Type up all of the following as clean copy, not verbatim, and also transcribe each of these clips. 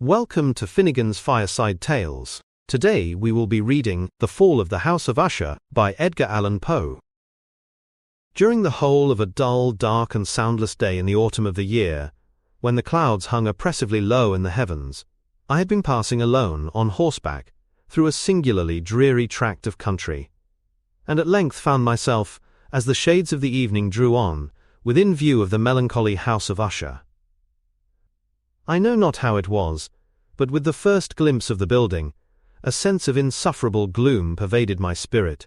Welcome to Finnegan's Fireside Tales. Today we will be reading The Fall of the House of Usher by Edgar Allan Poe. During the whole of a dull, dark and soundless day in the autumn of the year, when the clouds hung oppressively low in the heavens, I had been passing alone, on horseback, through a singularly dreary tract of country, and at length found myself, as the shades of the evening drew on, within view of the melancholy House of Usher. I know not how it was, but with the first glimpse of the building, a sense of insufferable gloom pervaded my spirit.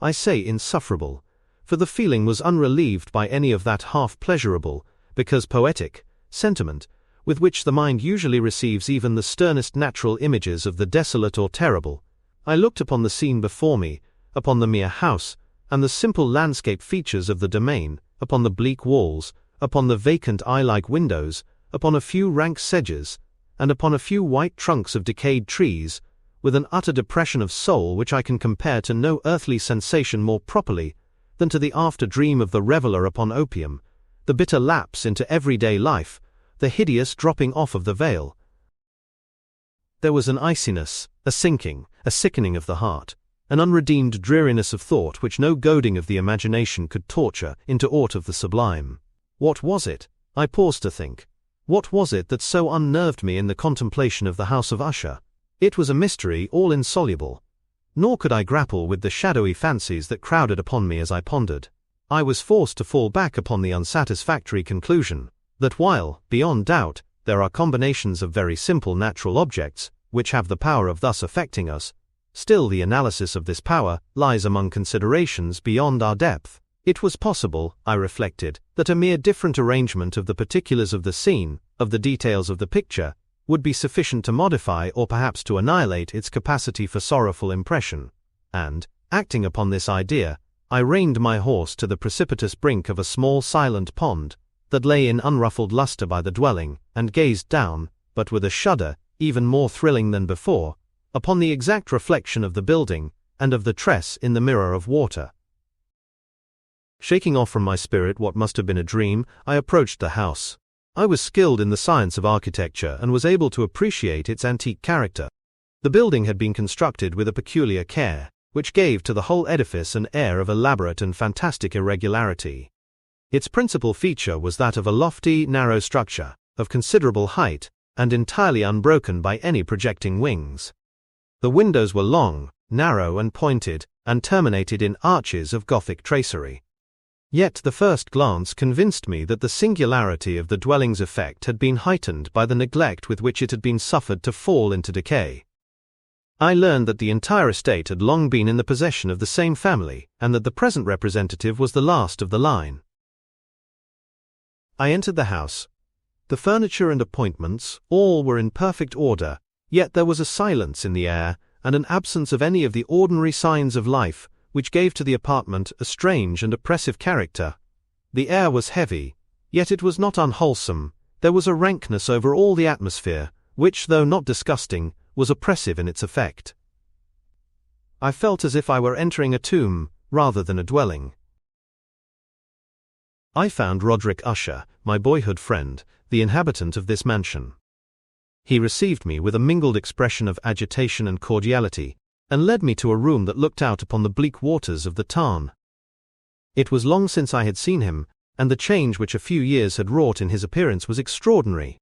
I say insufferable, for the feeling was unrelieved by any of that half-pleasurable, because poetic, sentiment, with which the mind usually receives even the sternest natural images of the desolate or terrible. I looked upon the scene before me, upon the mere house, and the simple landscape features of the domain, upon the bleak walls, upon the vacant eye-like windows, upon a few rank sedges, and upon a few white trunks of decayed trees, with an utter depression of soul which I can compare to no earthly sensation more properly than to the after-dream of the reveller upon opium, the bitter lapse into everyday life, the hideous dropping off of the veil. There was an iciness, a sinking, a sickening of the heart, an unredeemed dreariness of thought which no goading of the imagination could torture into aught of the sublime. What was it? I paused to think. What was it that so unnerved me in the contemplation of the House of Usher? It was a mystery all insoluble. Nor could I grapple with the shadowy fancies that crowded upon me as I pondered. I was forced to fall back upon the unsatisfactory conclusion that while, beyond doubt, there are combinations of very simple natural objects which have the power of thus affecting us, still the analysis of this power lies among considerations beyond our depth. It was possible, I reflected, that a mere different arrangement of the particulars of the scene, of the details of the picture, would be sufficient to modify or perhaps to annihilate its capacity for sorrowful impression, and, acting upon this idea, I reined my horse to the precipitous brink of a small silent pond, that lay in unruffled lustre by the dwelling, and gazed down, but with a shudder, even more thrilling than before, upon the exact reflection of the building, and of the tress in the mirror of water. Shaking off from my spirit what must have been a dream, I approached the house. I was skilled in the science of architecture and was able to appreciate its antique character. The building had been constructed with a peculiar care, which gave to the whole edifice an air of elaborate and fantastic irregularity. Its principal feature was that of a lofty, narrow structure, of considerable height, and entirely unbroken by any projecting wings. The windows were long, narrow and pointed, and terminated in arches of Gothic tracery. Yet the first glance convinced me that the singularity of the dwelling's effect had been heightened by the neglect with which it had been suffered to fall into decay. I learned that the entire estate had long been in the possession of the same family, and that the present representative was the last of the line. I entered the house. The furniture and appointments, all were in perfect order, yet there was a silence in the air, and an absence of any of the ordinary signs of life, which gave to the apartment a strange and oppressive character. The air was heavy, yet it was not unwholesome. There was a rankness over all the atmosphere, which, though not disgusting, was oppressive in its effect. I felt as if I were entering a tomb, rather than a dwelling. I found Roderick Usher, my boyhood friend, the inhabitant of this mansion. He received me with a mingled expression of agitation and cordiality, and led me to a room that looked out upon the bleak waters of the Tarn. It was long since I had seen him, and the change which a few years had wrought in his appearance was extraordinary.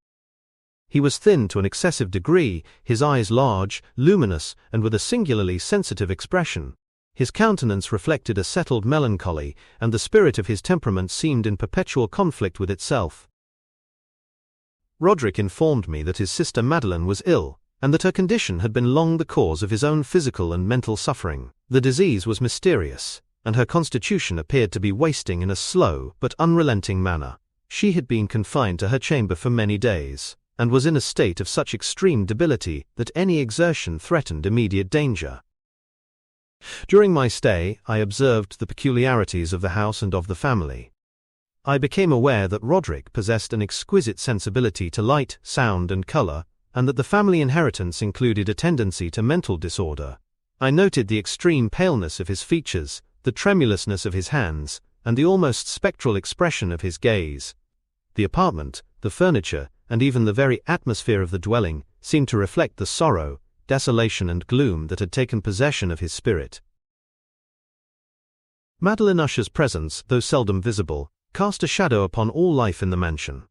He was thin to an excessive degree, his eyes large, luminous, and with a singularly sensitive expression. His countenance reflected a settled melancholy, and the spirit of his temperament seemed in perpetual conflict with itself. Roderick informed me that his sister Madeline was ill, and that her condition had been long the cause of his own physical and mental suffering. The disease was mysterious, and her constitution appeared to be wasting in a slow but unrelenting manner. She had been confined to her chamber for many days, and was in a state of such extreme debility that any exertion threatened immediate danger. During my stay, I observed the peculiarities of the house and of the family. I became aware that Roderick possessed an exquisite sensibility to light, sound, and color, and that the family inheritance included a tendency to mental disorder. I noted the extreme paleness of his features, the tremulousness of his hands, and the almost spectral expression of his gaze. The apartment, the furniture, and even the very atmosphere of the dwelling seemed to reflect the sorrow, desolation and gloom that had taken possession of his spirit. Madeline Usher's presence, though seldom visible, cast a shadow upon all life in the mansion.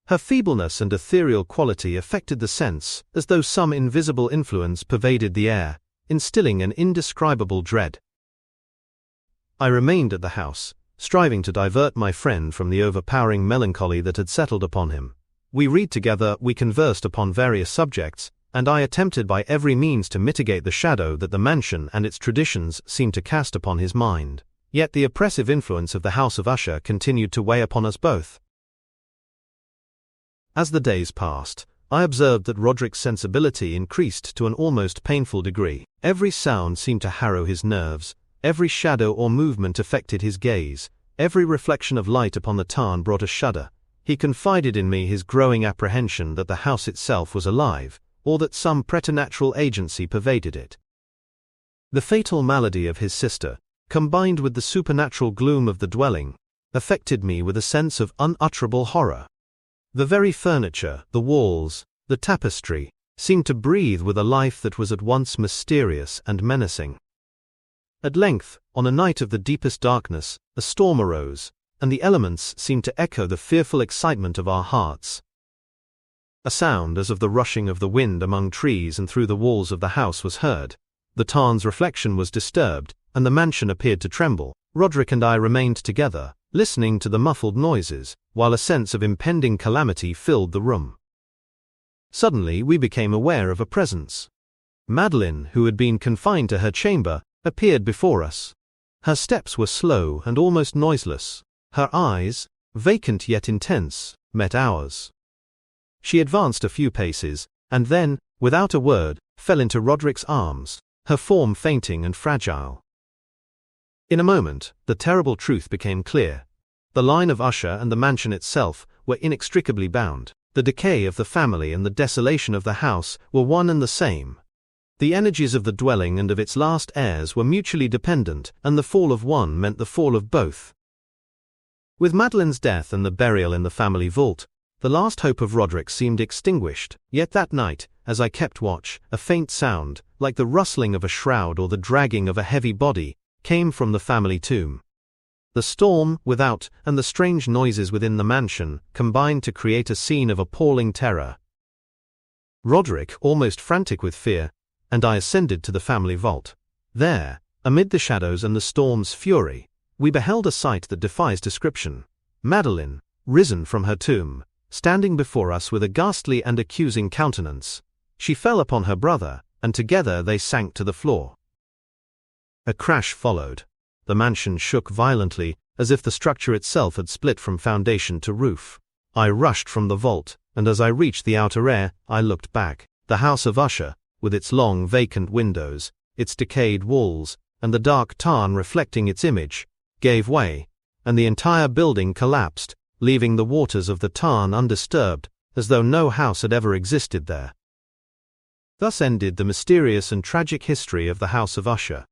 Her feebleness and ethereal quality affected the sense, as though some invisible influence pervaded the air, instilling an indescribable dread. I remained at the house, striving to divert my friend from the overpowering melancholy that had settled upon him. We read together, we conversed upon various subjects, and I attempted by every means to mitigate the shadow that the mansion and its traditions seemed to cast upon his mind. Yet the oppressive influence of the House of Usher continued to weigh upon us both. As the days passed, I observed that Roderick's sensibility increased to an almost painful degree. Every sound seemed to harrow his nerves, every shadow or movement affected his gaze, every reflection of light upon the tarn brought a shudder. He confided in me his growing apprehension that the house itself was alive, or that some preternatural agency pervaded it. The fatal malady of his sister, combined with the supernatural gloom of the dwelling, affected me with a sense of unutterable horror. The very furniture, the walls, the tapestry, seemed to breathe with a life that was at once mysterious and menacing. At length, on a night of the deepest darkness, a storm arose, and the elements seemed to echo the fearful excitement of our hearts. A sound as of the rushing of the wind among trees and through the walls of the house was heard. The tarn's reflection was disturbed, and the mansion appeared to tremble. Roderick and I remained together, listening to the muffled noises, while a sense of impending calamity filled the room. Suddenly we became aware of a presence. Madeline, who had been confined to her chamber, appeared before us. Her steps were slow and almost noiseless. Her eyes, vacant yet intense, met ours. She advanced a few paces, and then, without a word, fell into Roderick's arms, her form fainting and fragile. In a moment, the terrible truth became clear. The line of Usher and the mansion itself were inextricably bound. The decay of the family and the desolation of the house were one and the same. The energies of the dwelling and of its last heirs were mutually dependent, and the fall of one meant the fall of both. With Madeline's death and the burial in the family vault, the last hope of Roderick seemed extinguished. Yet that night, as I kept watch, a faint sound, like the rustling of a shroud or the dragging of a heavy body, came from the family tomb. The storm without and the strange noises within the mansion combined to create a scene of appalling terror. Roderick, almost frantic with fear, and I ascended to the family vault. There, amid the shadows and the storm's fury, we beheld a sight that defies description. Madeline, risen from her tomb, standing before us with a ghastly and accusing countenance. She fell upon her brother, and together they sank to the floor. A crash followed. The mansion shook violently, as if the structure itself had split from foundation to roof. I rushed from the vault, and as I reached the outer air, I looked back. The House of Usher, with its long vacant windows, its decayed walls, and the dark tarn reflecting its image, gave way, and the entire building collapsed, leaving the waters of the tarn undisturbed, as though no house had ever existed there. Thus ended the mysterious and tragic history of the House of Usher.